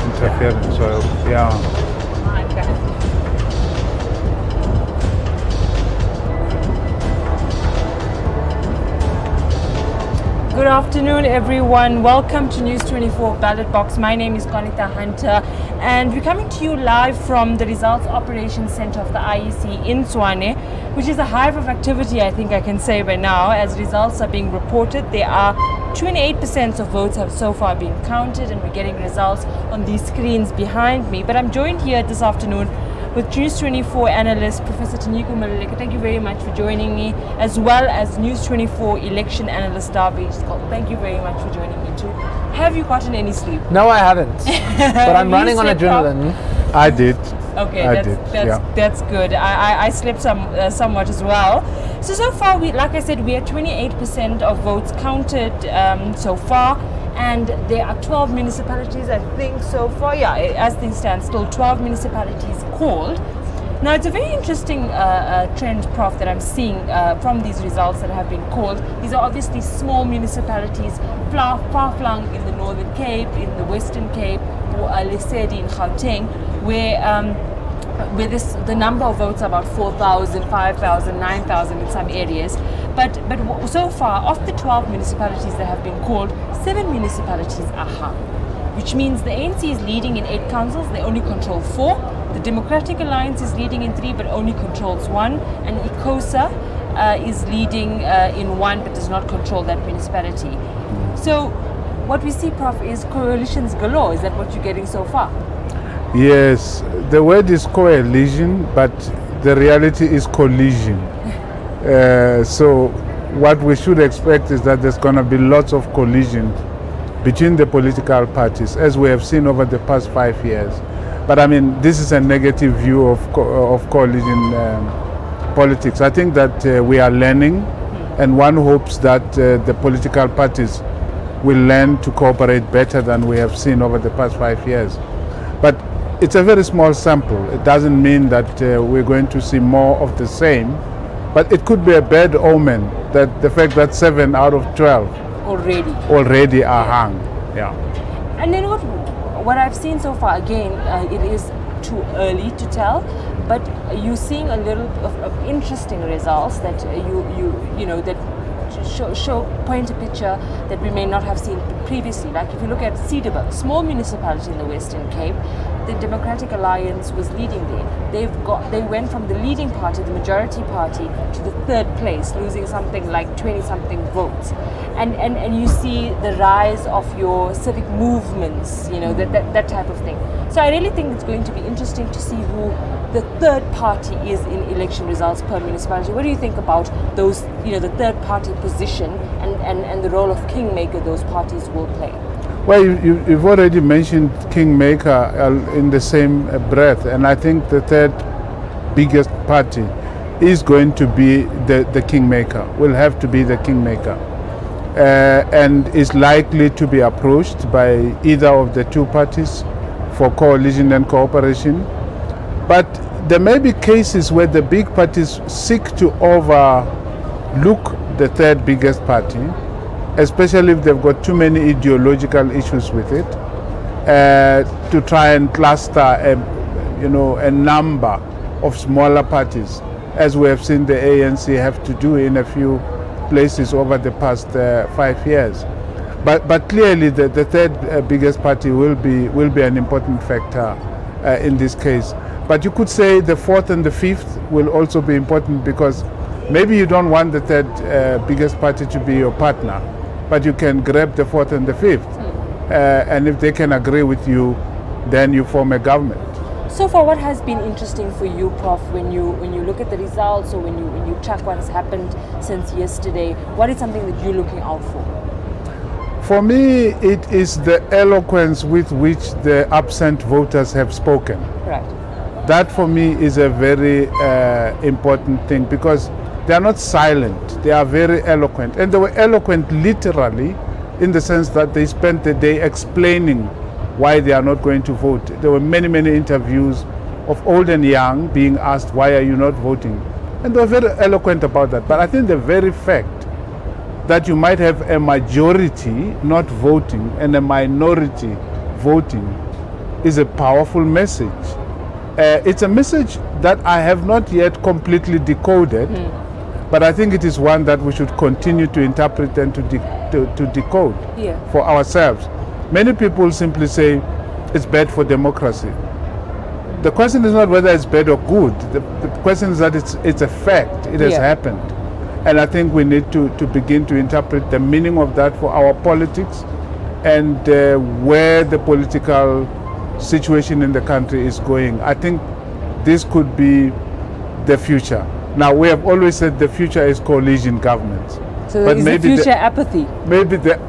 interference. So, yeah. Good afternoon, everyone. Welcome to News 24 Ballot Box. My name is Qaanitah, and we're coming to you live from the Results Operations Center of the IEC in Tshwane, which is a hive of activity, I think I can say by now. As results are being reported, there are 28% of votes have so far been counted, and we're getting results on these screens behind me. But I'm joined here this afternoon with News 24 analyst Professor Tinyiko Maluleke. Thank you very much for joining me, as well as News 24 election analyst Dawie Scholtz. Thank you very much for joining me too. Have you gotten any sleep? No, I haven't. But I'm running on adrenaline. I did. Okay, I that's good. I slept somewhat as well. So far, like I said, we are 28% of votes counted so far. And there are 12 municipalities, I think, so far. Yeah, as things stand, still 12 municipalities called. Now, it's a very interesting trend, Prof, that I'm seeing from these results that have been called. These are obviously small municipalities, far-flung in the Northern Cape, in the Western Cape, or Lesedi in Gauteng, where the number of votes are about 4,000, 5,000, 9,000 in some areas. But so far, of the 12 municipalities that have been called, 7 municipalities are hung, which means the ANC is leading in 8 councils. They only control 4. The Democratic Alliance is leading in 3, but only controls 1. And ICOSA is leading in 1, but does not control that municipality. So what we see, Prof, is coalitions galore. Is that what you're getting so far? Yes, the word is coalition, but the reality is collision. So what we should expect is that there's going to be lots of collision between the political parties, as we have seen over the past 5 years. But I mean, this is a negative view of coalition politics. I think that we are learning, and one hopes that the political parties will learn to cooperate better than we have seen over the past 5 years. But it's a very small sample. It doesn't mean that we're going to see more of the same. But it could be a bad omen, that the fact that 7 out of 12 already are hung. Yeah. And then what I've seen so far, again, it is too early to tell, but you're seeing a little of interesting results that you know that paint a picture that we may not have seen previously. Like if you look at Cedarburg, small municipality in the Western Cape, the Democratic Alliance was leading there. They went from the leading party, the majority party, to the 3rd place, losing something like 20-something votes. And you see the rise of your civic movements, you know, that type of thing. So I really think it's going to be interesting to see who the 3rd party is in election results per municipality. What do you think about those, you know, the 3rd party position and the role of kingmaker those parties will play? Well, you've already mentioned kingmaker in the same breath, and I think the 3rd biggest party is going to be the kingmaker, will have to be the kingmaker, and is likely to be approached by either of the 2 parties for coalition and cooperation. But there may be cases where the big parties seek to overlook the 3rd biggest party, especially if they've got too many ideological issues with it, to try and cluster a number of smaller parties, as we have seen the ANC have to do in a few places over the past 5 years. But clearly the 3rd biggest party will be an important factor in this case. But you could say the 4th and the 5th will also be important, because maybe you don't want the 3rd biggest party to be your partner, but you can grab the 4th and the 5th. And if they can agree with you, then you form a government. So far, what has been interesting for you, Prof, when you look at the results, or when you track what has happened since yesterday, what is something that you're looking out for? For me, it is the eloquence with which the absent voters have spoken. Right. That for me is a very important thing, because they are not silent, they are very eloquent. And they were eloquent literally, in the sense that they spent the day explaining why they are not going to vote. There were many, many interviews of old and young being asked, why are you not voting? And they were very eloquent about that. But I think the very fact that you might have a majority not voting and a minority voting is a powerful message. It's a message that I have not yet completely decoded, but I think it is one that we should continue to interpret and to decode for ourselves. Many people simply say it's bad for democracy. The question is not whether it's bad or good. The question is that it's a fact. It has happened. And I think we need to begin to interpret the meaning of that for our politics and where the political situation in the country is going. I think this could be the future. Now, we have always said the future is coalition governments. So but is maybe the future apathy? Maybe the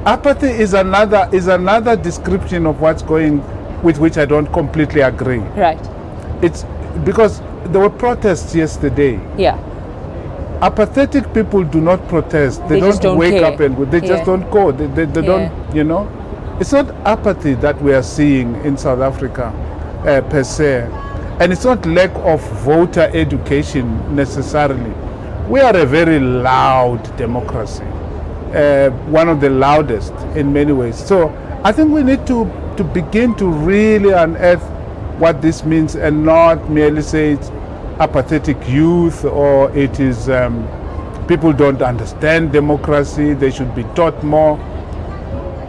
apathy is another description of what's going, with which I don't completely agree. Right. It's because there were protests yesterday. Yeah. Apathetic people do not protest. They don't wake care. Up and go. They just don't go. They don't, you know. It's not apathy that we are seeing in South Africa per se. And it's not lack of voter education necessarily. We are a very loud democracy. One of the loudest in many ways. So I think we need to begin to really unearth what this means and not merely say it's apathetic youth or it is people don't understand democracy, they should be taught more.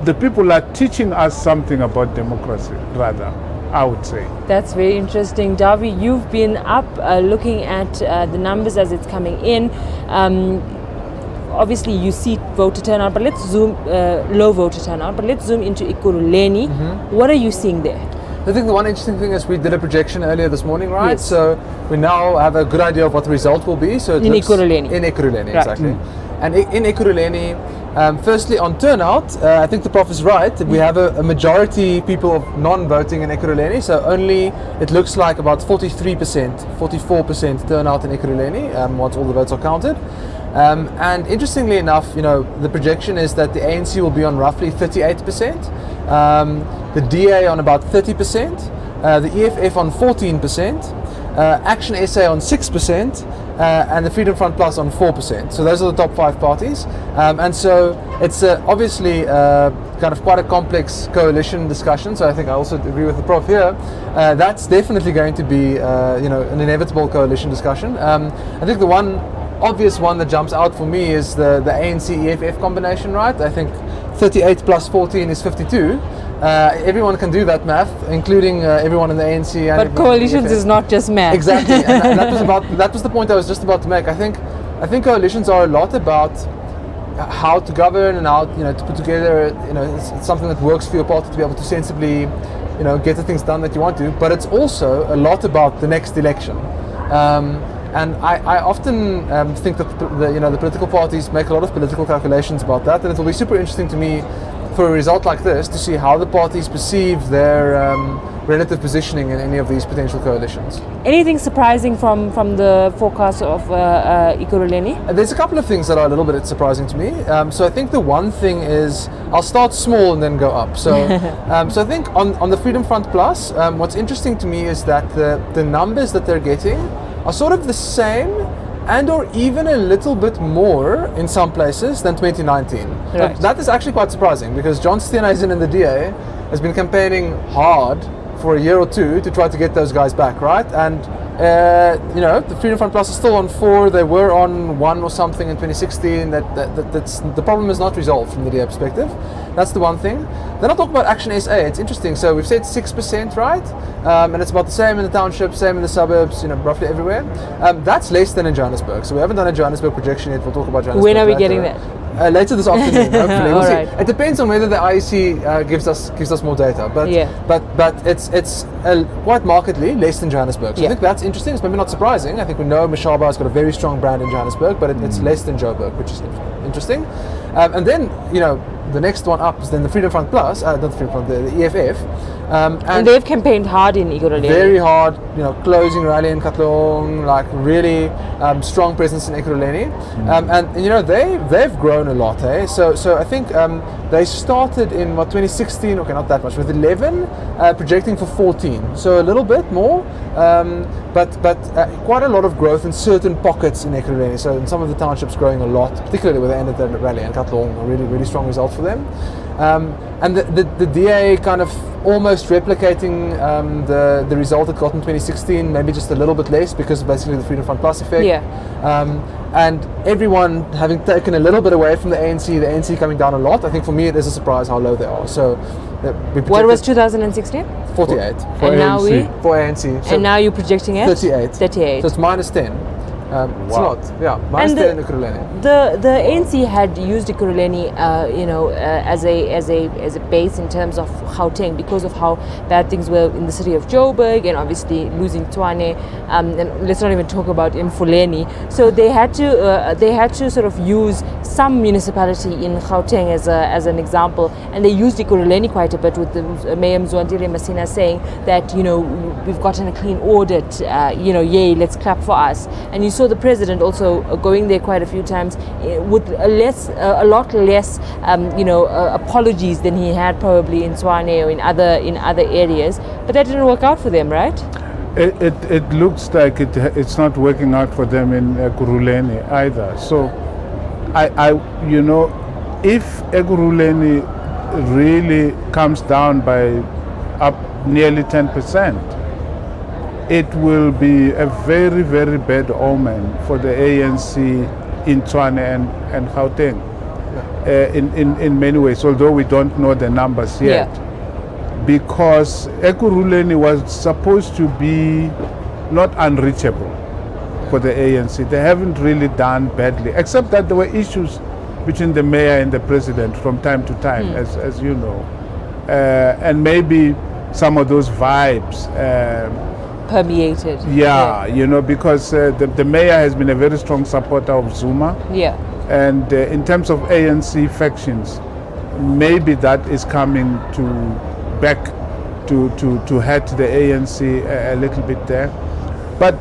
The people are teaching us something about democracy, rather, I would say. That's very interesting. Dawie, you've been up looking at the numbers as it's coming in. Obviously, you see voter turnout, but let's zoom, low voter turnout, but let's zoom into Ekurhuleni. What are you seeing there? I think the one interesting thing is we did a projection earlier this morning, right? Yes. So we now have a good idea of what the result will be. So in Ekurhuleni. In Ekurhuleni, right. exactly. And in Ekurhuleni, firstly on turnout, I think the Prof is right. We have a majority people of non-voting in Ekurhuleni. So only, it looks like about 43%, 44% turnout in Ekurhuleni once all the votes are counted. And interestingly enough, you know, the projection is that the ANC will be on roughly 38%, the DA on about 30%, the EFF on 14%, Action SA on 6%, and the Freedom Front Plus on 4%. So those are the top 5 parties. And so it's obviously kind of quite a complex coalition discussion. So I think I also agree with the Prof here. That's definitely going to be, you know, an inevitable coalition discussion. I think the one obvious one that jumps out for me is the ANC-EFF combination, right? I think 38 plus 14 is 52. Everyone can do that math, including everyone in the ANC. And but coalitions is not just math. Exactly, and that was the point I was just about to make. I think coalitions are a lot about how to govern and how, you know, to put together, you know, it's something that works for your party to be able to sensibly, you know, get the things done that you want to. But it's also a lot about the next election. And I often think that the political parties make a lot of political calculations about that, and it will be super interesting to me for a result like this to see how the parties perceive their relative positioning in any of these potential coalitions. Anything surprising from the forecast of Ekurhuleni? There's a couple of things that are a little bit surprising to me. So I think the one thing is, I'll start small and then go up. So so I think on the Freedom Front Plus, what's interesting to me is that the numbers that they're getting are sort of the same and or even a little bit more in some places than 2019. Right. So that is actually quite surprising because John Steenhuisen in the DA has been campaigning hard for a year or two to try to get those guys back, right? And you know, the Freedom Front Plus is still on 4. They were on 1 or something in 2016. That's the problem is not resolved from the DA perspective. That's the one thing. Then I'll talk about Action SA. It's interesting. So we've said 6%, right? And it's about the same in the township, same in the suburbs, you know, roughly everywhere. That's less than in Johannesburg. So we haven't done a Johannesburg projection yet. We'll talk about Johannesburg When are we later. getting that? Later this afternoon, hopefully. We'll see. Right. It depends on whether the IEC gives us more data, but it's quite markedly less than Johannesburg. So I think that's interesting. It's maybe not surprising. I think we know Mashaba has got a very strong brand in Johannesburg, but it's less than Joburg, which is interesting. And then, you know, the next one up is then the Freedom Front Plus, not the Freedom Front, the EFF. And they've campaigned hard in Ekurhuleni. Very hard, you know, closing rally in Katlehong, like really strong presence in Ekurhuleni. And you know, they've grown a lot, eh? So I think they started in 2016, okay, not that much, with 11, projecting for 14. So a little bit more, but quite a lot of growth in certain pockets in Ekurhuleni. So in some of the townships growing a lot, particularly with the end of the rally in Katlehong, a really, really strong result for them. And the DA kind of almost replicating the result it got in 2016, maybe just a little bit less because of basically the Freedom Front Plus effect. And everyone having taken a little bit away from the ANC coming down a lot. I think for me it is a surprise how low they are. So what was 2016? 48 For and now ANC. for ANC. So and now you're projecting it 38. 38. So it's minus 10. It's Wow. not, yeah, minus And 10 in Ekurhuleni. The ANC had used Ekurhuleni, as a base in terms of Gauteng because of how bad things were in the city of Joburg and obviously losing Tshwane, and let's not even talk about Ekurhuleni. So they had to sort of use some municipality in Gauteng as an example, and they used Ekurhuleni quite a bit with the Mayor Mzwandile Masina saying that we've gotten a clean audit, yay, let's clap for us. And you saw the president also going there quite a few times with a lot less apologies than he had probably in Tshwane or in other areas, but that didn't work out for them, right? It looks like it's not working out for them in Ekurhuleni either. So if Ekurhuleni really comes down by up nearly 10%, it will be a very, very bad omen for the ANC in Tshwane and Gauteng in many ways, although we don't know the numbers yet. Because Ekurhuleni was supposed to be not unreachable for the ANC. They haven't really done badly, except that there were issues between the mayor and the president from time to time, as you know. And maybe some of those vibes permeated. Because the mayor has been a very strong supporter of Zuma. And in terms of ANC factions, maybe that is coming back to hurt the ANC a little bit there. But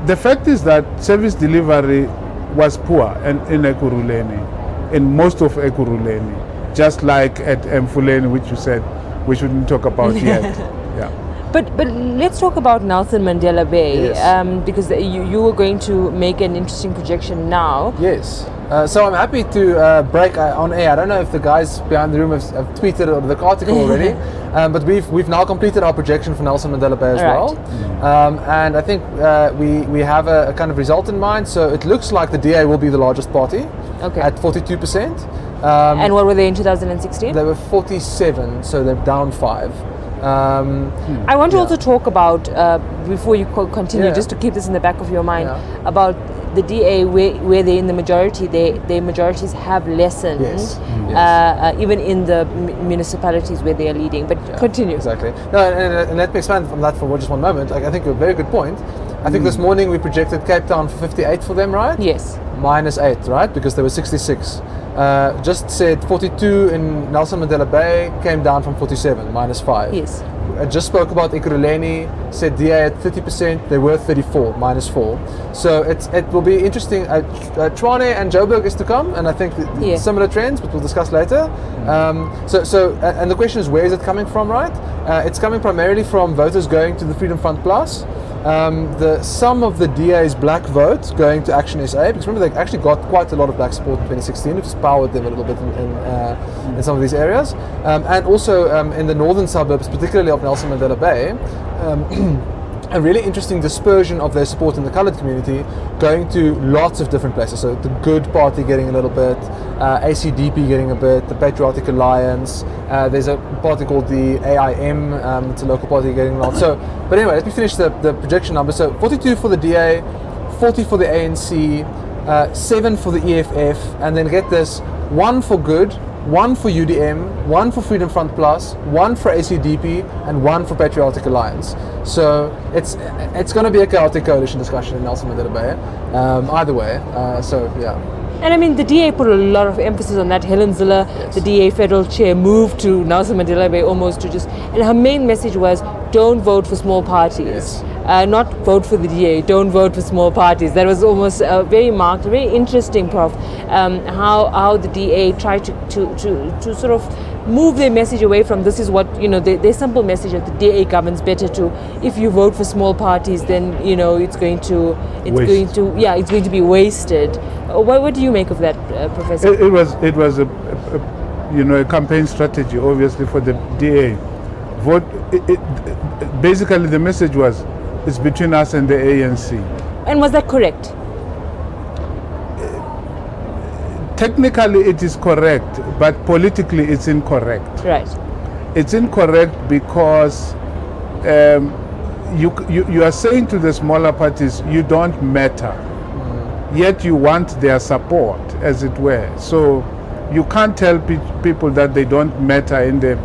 the fact is that service delivery was poor in Ekurhuleni, in most of Ekurhuleni, just like at Mfuleni, which you said we shouldn't talk about yet. But let's talk about Nelson Mandela Bay, because you were going to make an interesting projection now. Yes. So I'm happy to break on air. I don't know if the guys behind the room have tweeted the article already, but we've now completed our projection for Nelson Mandela Bay as well. And I think we have a kind of result in mind. So it looks like the DA will be the largest party at 42%. And what were they in 2016? They were 47, so they're down 5. I want to also talk about, before you continue, just to keep this in the back of your mind, about the DA where they're in the majority, their majorities have lessened, even in the municipalities where they are leading. But continue. Exactly. No, and let me expand on that for just one moment. I think a very good point. I think this morning we projected Cape Town for 58 for them, right? Yes. Minus 8, right? Because they were 66. Just said 42 in Nelson Mandela Bay, came down from 47, minus 5. Yes. I just spoke about Ekurhuleni, said DA at 30%, they were 34, minus 4. So it will be interesting. Tshwane and Joburg is to come, and I think similar trends, but we'll discuss later. And the question is, where is it coming from, right? It's coming primarily from voters going to the Freedom Front Plus. Some of the DA's black vote going to Action SA, because remember they actually got quite a lot of black support in 2016, which has powered them a little bit in some of these areas, and also in the northern suburbs, particularly of Nelson Mandela Bay, a really interesting dispersion of their support in the coloured community, going to lots of different places. So the Good Party getting a little bit, ACDP getting a bit, the Patriotic Alliance, there's a party called the AIM, it's a local party getting a lot. So, but anyway, let me finish the projection number. So 42 for the DA, 40 for the ANC, 7 for the EFF, and then get this, 1 for Good, 1 for UDM, 1 for Freedom Front Plus, 1 for ACDP, and 1 for Patriotic Alliance. So it's going to be a chaotic coalition discussion in Nelson Mandela Bay, either way. And I mean, the DA put a lot of emphasis on that. Helen Ziller, the DA federal chair, moved to Nelson Mandela Bay almost to just, and her main message was, don't vote for small parties. Not vote for the DA, don't vote for small parties. That was almost very marked, very interesting, Prof. How the DA tried to sort of move their message away from this is what, their simple message that the DA governs better to, if you vote for small parties, then, it's going to be wasted. What do you make of that, Professor? It was a a campaign strategy, obviously, for the DA. Vote. Basically, the message was, it's between us and the ANC. And was that correct? Technically, it is correct, but politically, it's incorrect. Right. It's incorrect because you are saying to the smaller parties, you don't matter, yet you want their support, as it were. So you can't tell people that they don't matter in the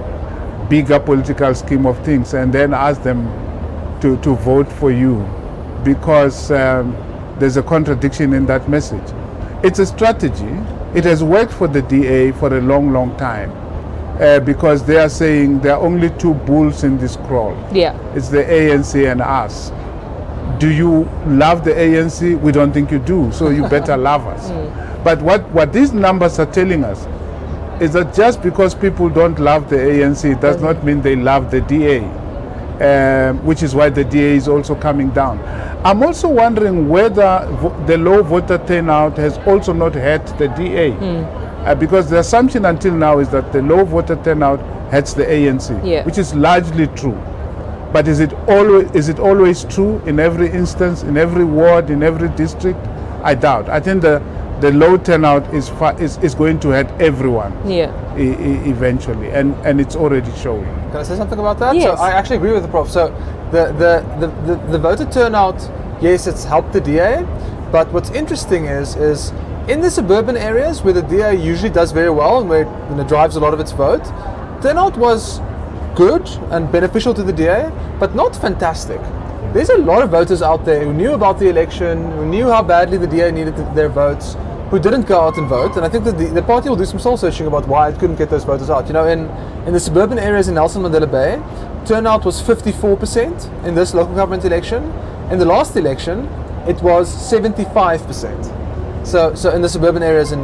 bigger political scheme of things and then ask them to vote for you, because there's a contradiction in that message. It's a strategy. It has worked for the DA for a long, long time, because they are saying there are only two bulls in this crawl. Yeah. It's the ANC and us. Do you love the ANC? We don't think you do, so you better love us. But what these numbers are telling us is that just because people don't love the ANC does not mean they love the DA, which is why the DA is also coming down. I'm also wondering whether the low voter turnout has also not hurt the DA, because the assumption until now is that the low voter turnout hurts the ANC, which is largely true. But is it always true in every instance, in every ward, in every district? I doubt. I think the low turnout is going to hurt everyone eventually, and it's already showing. Can I say something about that? Yes. So I actually agree with the Prof. So the voter turnout, yes, it's helped the DA, but what's interesting is in the suburban areas where the DA usually does very well and where it drives a lot of its vote, turnout was good and beneficial to the DA, but not fantastic. There's a lot of voters out there who knew about the election, who knew how badly the DA needed their votes, who didn't go out and vote. And I think that the party will do some soul searching about why it couldn't get those voters out. In the suburban areas in Nelson Mandela Bay, turnout was 54% in this local government election. In the last election, it was 75%. So in the suburban areas in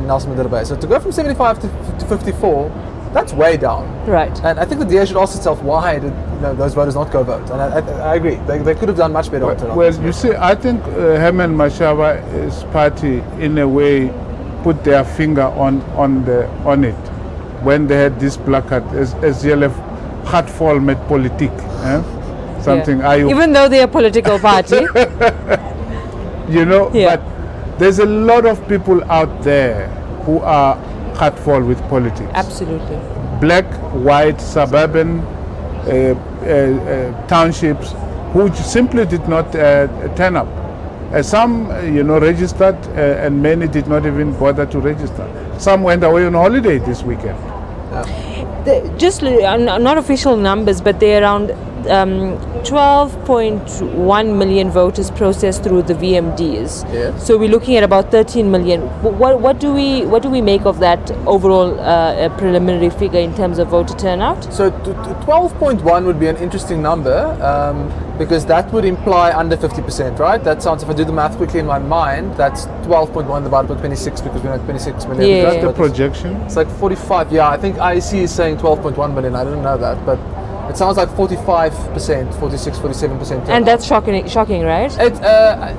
Nelson Mandela Bay. So to go from 75 to 54, that's way down. Right. And I think the DA should ask itself, why did those voters not go vote? And I agree. They could have done much better. Well, you see, I think Herman Mashaba's party, in a way, put their finger on it when they had this placard, as YLF, hartful met politiek. Something. Even though they're a political party. But there's a lot of people out there who are heartful with politics. Absolutely. Black, white, suburban, townships, who simply did not turn up. Some, registered, and many did not even bother to register. Some went away on holiday this weekend. Just not official numbers, but they're around 12.1 million voters processed through the VMDs. Yeah. So we're looking at about 13 million. What do we make of that overall preliminary figure in terms of voter turnout? So 12.1 would be an interesting number, because that would imply under 50%, right? That sounds, if I do the math quickly in my mind, that's 12.1 divided by 26, because we know 26 million. Yeah. Is that the projection? It's like 45. Yeah, I think IEC is saying 12.1 million. I didn't know that, but it sounds like 45%, 46, 47%. Turnout. And that's shocking, right?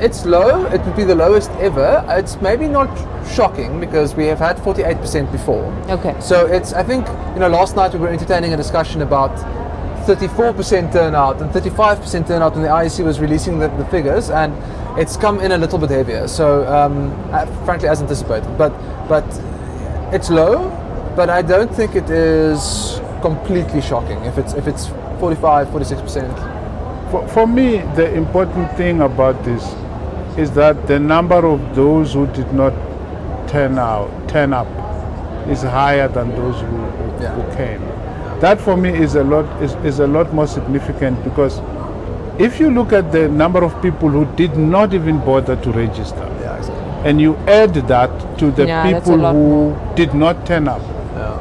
It's low. It would be the lowest ever. It's maybe not shocking because we have had 48% before. Okay. So I think, last night we were entertaining a discussion about 34% turnout and 35% turnout when the IEC was releasing the figures, and it's come in a little bit heavier. So, frankly, as anticipated. But it's low, but I don't think it is completely shocking if it's 45, 46%. For me, the important thing about this is that the number of those who did not turn up is higher than those who came. That for me is a lot more significant, because if you look at the number of people who did not even bother to register, and you add that to the people who did not turn up,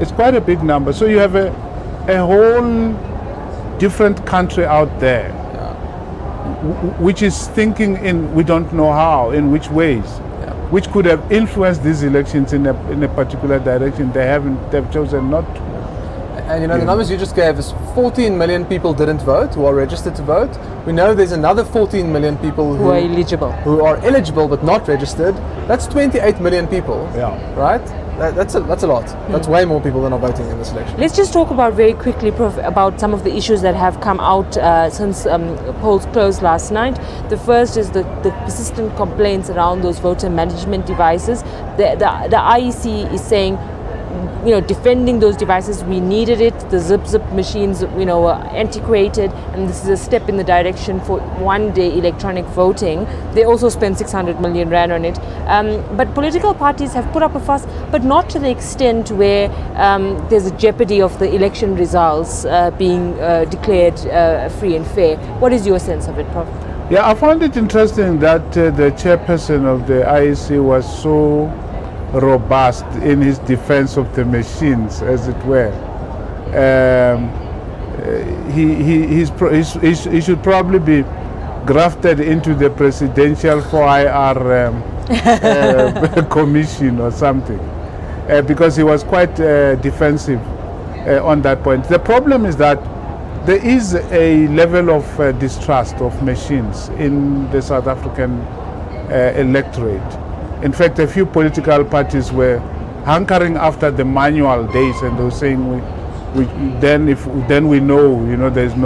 it's quite a big number. So you have a whole different country out there, which is thinking in we don't know how, in which ways, which could have influenced these elections in a particular direction. They've chosen not to. And the numbers you just gave is 14 million people didn't vote, who are registered to vote. We know there's another 14 million people who are eligible but not registered. That's 28 million people, right? That's a lot. That's way more people than are voting in this election. Let's just talk about very quickly, Prof, about some of the issues that have come out since polls closed last night. The first is the persistent complaints around those voter management devices. The IEC is saying, defending those devices, we needed it. The zip machines, were antiquated, and this is a step in the direction for one-day electronic voting. They also spent 600 million rand on it. But political parties have put up a fuss, but not to the extent where there's a jeopardy of the election results being declared free and fair. What is your sense of it, Prof? Yeah, I found it interesting that the chairperson of the IEC was so robust in his defense of the machines, as it were. He should probably be grafted into the presidential 4IR commission or something, because he was quite defensive on that point. The problem is that there is a level of distrust of machines in the South African electorate. In fact, a few political parties were hankering after the manual days, and they were saying, then we know, there's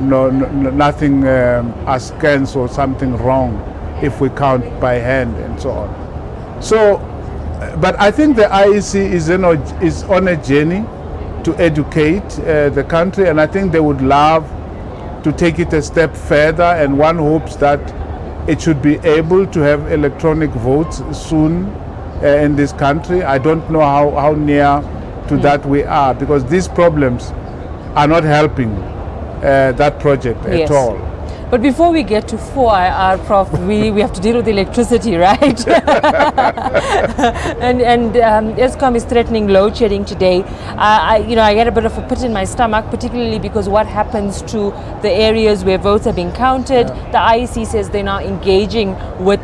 nothing askance or something wrong if we count by hand and so on. So, but I think the IEC is on a journey to educate the country, and I think they would love to take it a step further, and one hopes that it should be able to have electronic votes soon in this country. I don't know how near to that we are, because these problems are not helping that project at all. But before we get to 4IR, Prof, we have to deal with electricity, right? and Eskom is threatening load shedding today. I get a bit of a pit in my stomach, particularly because what happens to the areas where votes are being counted. The IEC says they're now engaging with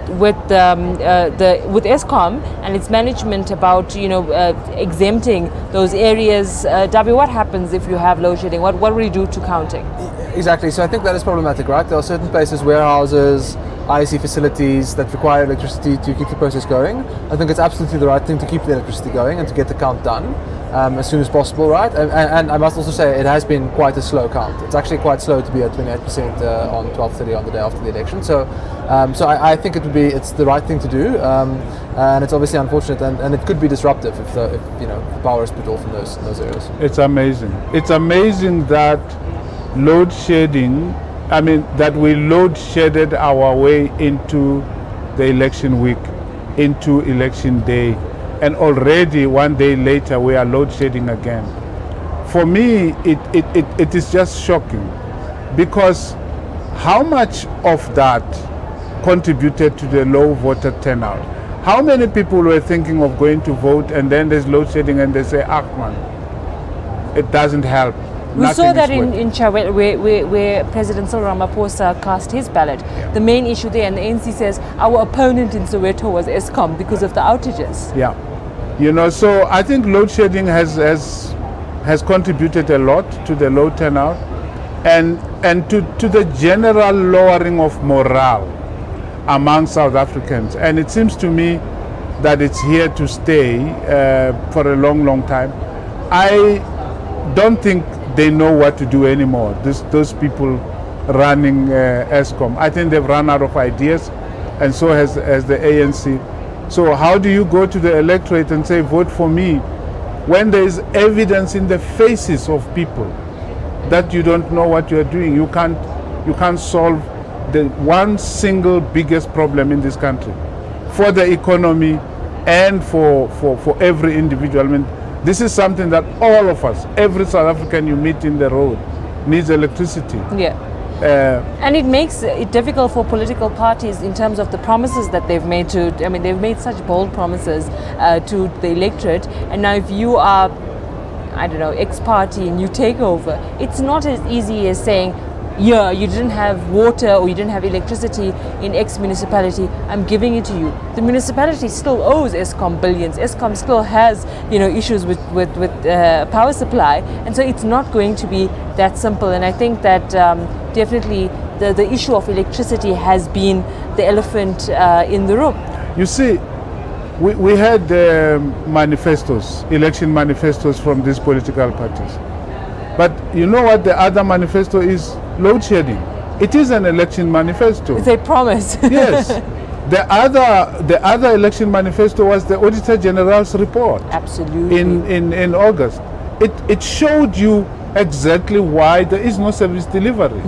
Eskom and its management about exempting those areas. Dawie, what happens if you have load shedding? What will you do to counting? Exactly. So I think that is problematic, right? There are certain places, warehouses, IEC facilities that require electricity to keep the process going. I think it's absolutely the right thing to keep the electricity going and to get the count done as soon as possible, right? And I must also say it has been quite a slow count. It's actually quite slow to be at 28% on 12:30 on the day after the election. So I think it's the right thing to do, and it's obviously unfortunate, and it could be disruptive if the power is put off in those areas. It's amazing. It's amazing that load shedding, that we load shedded our way into the election week, into election day, and already one day later we are load shedding again. For me, it is just shocking, because how much of that contributed to the low voter turnout? How many people were thinking of going to vote, and then there's load shedding and they say, man, it doesn't help. We saw that in Tshwane, where President Cyril Ramaphosa cast his ballot. Yeah. The main issue there, and the ANC says our opponent in Soweto was Eskom because of the outages. Yeah, so I think load shedding has contributed a lot to the low turnout, and to the general lowering of morale among South Africans. And it seems to me that it's here to stay for a long, long time. I don't think they know what to do anymore, those people running Eskom. I think they've run out of ideas, and so has the ANC. So how do you go to the electorate and say, vote for me, when there is evidence in the faces of people that you don't know what you are doing? You can't solve the one single biggest problem in this country for the economy and for every individual. This is something that all of us, every South African you meet in the road, needs electricity. Yeah. And it makes it difficult for political parties in terms of the promises that they've made they've made such bold promises to the electorate. And now if you are, X party and you take over, it's not as easy as saying, yeah, you didn't have water or you didn't have electricity in X municipality, I'm giving it to you. The municipality still owes Eskom billions. Eskom still has, issues with power supply, and so it's not going to be that simple. And I think that definitely the issue of electricity has been the elephant in the room. You see, we had manifestos, election manifestos from these political parties. But you know what the other manifesto is? Load shedding. It is an election manifesto. It's a promise. Yes. The other election manifesto was the Auditor General's report. Absolutely. In August. It showed you exactly why there is no service delivery.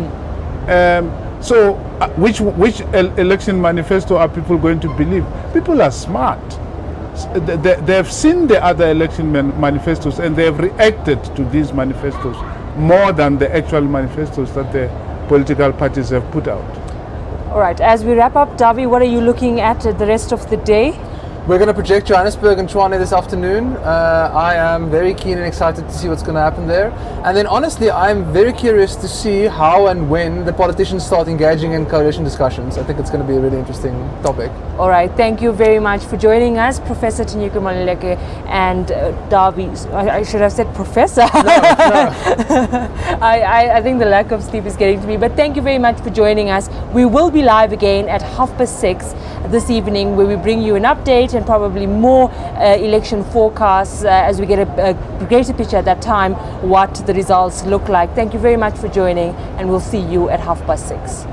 So which election manifesto are people going to believe? People are smart. They have seen the other election manifestos and they have reacted to these manifestos more than the actual manifestos that the political parties have put out. All right, as we wrap up, Dawie, what are you looking at the rest of the day? We're going to project Johannesburg and Tshwane this afternoon. I am very keen and excited to see what's going to happen there. And then honestly, I'm very curious to see how and when the politicians start engaging in coalition discussions. I think it's going to be a really interesting topic. All right, thank you very much for joining us, Professor Tinyiko Maluleke and Dawie. I should have said Professor. No. I think the lack of sleep is getting to me. But thank you very much for joining us. We will be live again at 6:30 this evening, where we bring you an update and probably more election forecasts as we get a greater picture at that time what the results look like. Thank you very much for joining, and we'll see you at 6:30.